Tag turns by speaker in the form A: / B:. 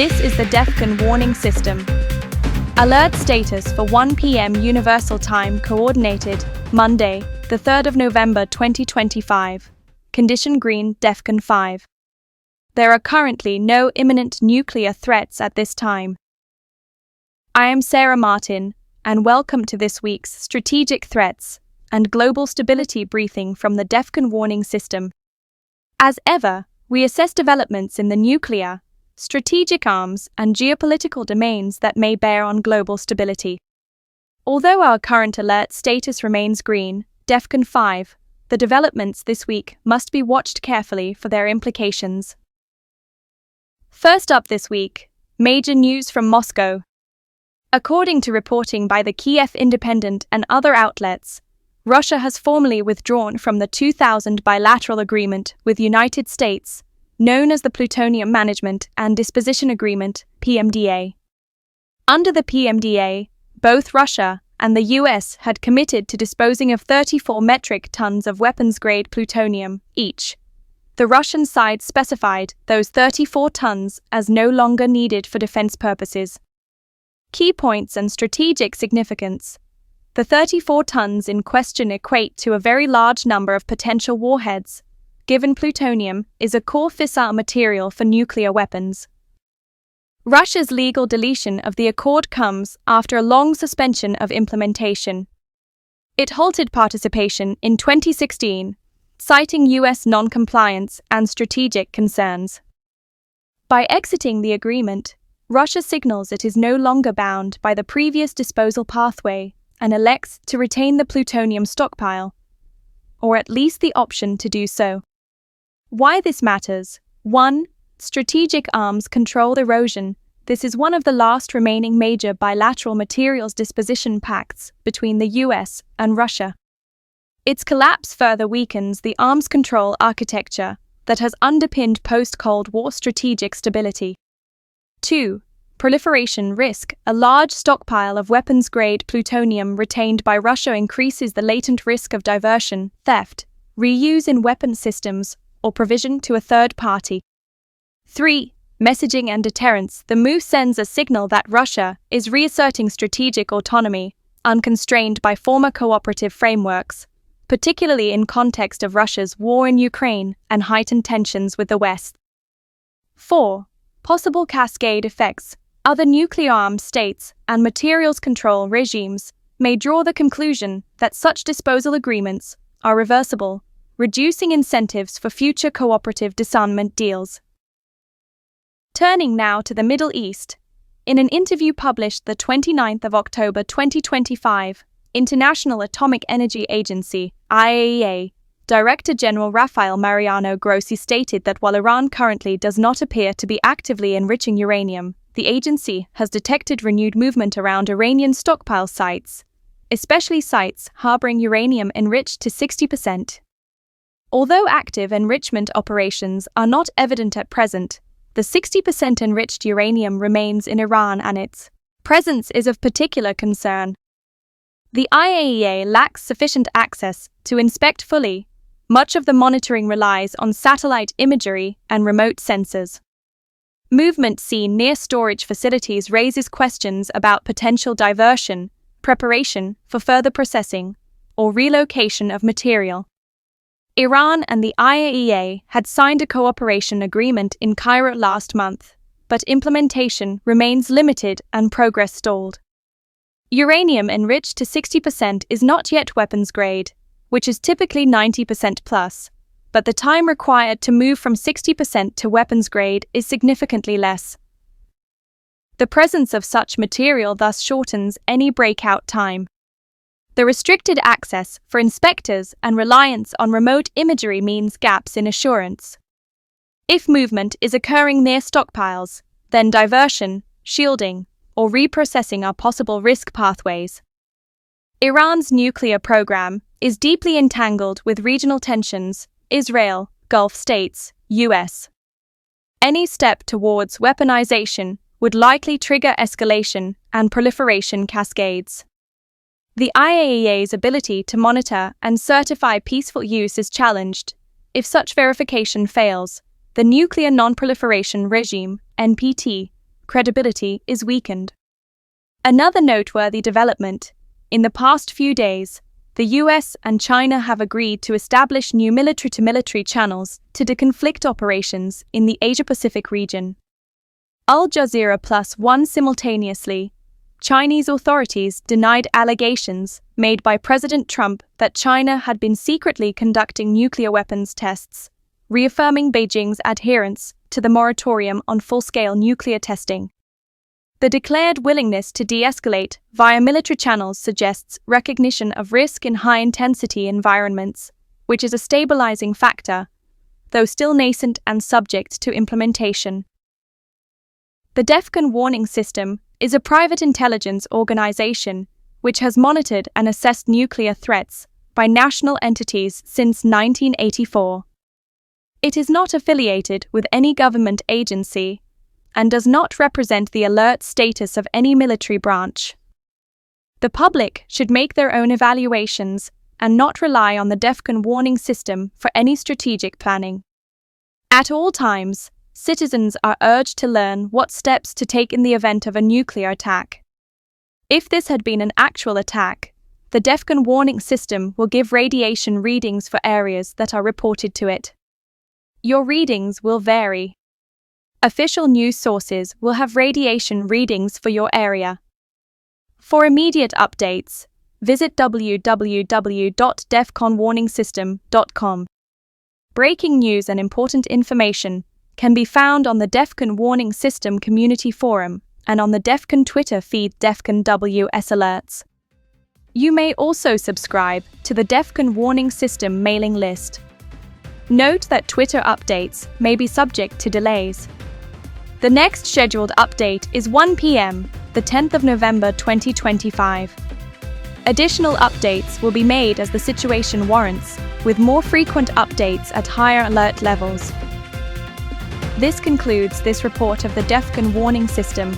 A: This is the DEFCON warning system. Alert status for 1 p.m. Universal Time Coordinated, Monday, the 3rd of November 2025. Condition green, DEFCON 5. There are currently no imminent nuclear threats at this time. I am Sarah Martin, and welcome to this week's Strategic Threats and Global Stability briefing from the DEFCON warning system. As ever, we assess developments in the nuclear, strategic arms, and geopolitical domains that may bear on global stability. Although our current alert status remains green, DEFCON 5, the developments this week must be watched carefully for their implications. First up this week, major news from Moscow. According to reporting by the Kiev Independent and other outlets, Russia has formally withdrawn from the 2000 bilateral agreement with United States, known as the Plutonium Management and Disposition Agreement, PMDA. Under the PMDA, both Russia and the US had committed to disposing of 34 metric tons of weapons-grade plutonium each. The Russian side specified those 34 tons as no longer needed for defense purposes. Key points and strategic significance. The 34 tons in question equate to a very large number of potential warheads, given plutonium is a core fissile material for nuclear weapons. Russia's legal deletion of the accord comes after a long suspension of implementation. It halted participation in 2016, citing US non-compliance and strategic concerns. By exiting the agreement, Russia signals it is no longer bound by the previous disposal pathway and elects to retain the plutonium stockpile, or at least the option to do so. Why this matters? 1. Strategic arms control erosion. This is one of the last remaining major bilateral materials disposition pacts between the US and Russia. Its collapse further weakens the arms control architecture that has underpinned post-Cold War strategic stability. 2. Proliferation risk. A large stockpile of weapons-grade plutonium retained by Russia increases the latent risk of diversion, theft, reuse in weapon systems, or provision to a third party. 3. Messaging and deterrence. The move sends a signal that Russia is reasserting strategic autonomy, unconstrained by former cooperative frameworks, particularly in context of Russia's war in Ukraine and heightened tensions with the West. 4. Possible cascade effects. Other nuclear-armed states and materials control regimes may draw the conclusion that such disposal agreements are reversible, reducing incentives for future cooperative disarmament deals. Turning now to the Middle East, in an interview published the 29th of October 2025, International Atomic Energy Agency, IAEA, Director General Rafael Mariano Grossi stated that while Iran currently does not appear to be actively enriching uranium, the agency has detected renewed movement around Iranian stockpile sites, especially sites harboring uranium enriched to 60%. Although active enrichment operations are not evident at present, the 60% enriched uranium remains in Iran and its presence is of particular concern. The IAEA lacks sufficient access to inspect fully. Much of the monitoring relies on satellite imagery and remote sensors. Movement seen near storage facilities raises questions about potential diversion, preparation for further processing, or relocation of material. Iran and the IAEA had signed a cooperation agreement in Cairo last month, but implementation remains limited and progress stalled. Uranium enriched to 60% is not yet weapons grade, which is typically 90% plus, but the time required to move from 60% to weapons grade is significantly less. The presence of such material thus shortens any breakout time. The restricted access for inspectors and reliance on remote imagery means gaps in assurance. If movement is occurring near stockpiles, then diversion, shielding, or reprocessing are possible risk pathways. Iran's nuclear program is deeply entangled with regional tensions, Israel, Gulf states, US. Any step towards weaponization would likely trigger escalation and proliferation cascades. The IAEA's ability to monitor and certify peaceful use is challenged. If such verification fails, the Nuclear Non-Proliferation Regime, NPT, credibility is weakened. Another noteworthy development: in the past few days, the US and China have agreed to establish new military-to-military channels to deconflict operations in the Asia-Pacific region. Al Jazeera Plus One simultaneously, Chinese authorities denied allegations made by President Trump that China had been secretly conducting nuclear weapons tests, reaffirming Beijing's adherence to the moratorium on full-scale nuclear testing. The declared willingness to de-escalate via military channels suggests recognition of risk in high-intensity environments, which is a stabilizing factor, though still nascent and subject to implementation. The DEFCON warning system is a private intelligence organization which has monitored and assessed nuclear threats by national entities since 1984. It is not affiliated with any government agency and does not represent the alert status of any military branch. The public should make their own evaluations and not rely on the DEFCON warning system for any strategic planning. At all times, citizens are urged to learn what steps to take in the event of a nuclear attack. If this had been an actual attack, the DEFCON warning system will give radiation readings for areas that are reported to it. Your readings will vary. Official news sources will have radiation readings for your area. For immediate updates, visit www.defconwarningsystem.com. Breaking news and important information can be found on the DEFCON Warning System Community Forum and on the DEFCON Twitter feed DEFCON WS Alerts. You may also subscribe to the DEFCON Warning System mailing list. Note that Twitter updates may be subject to delays. The next scheduled update is 1 p.m., the 10th of November 2025. Additional updates will be made as the situation warrants, with more frequent updates at higher alert levels. This concludes this report of the DEFCON warning system.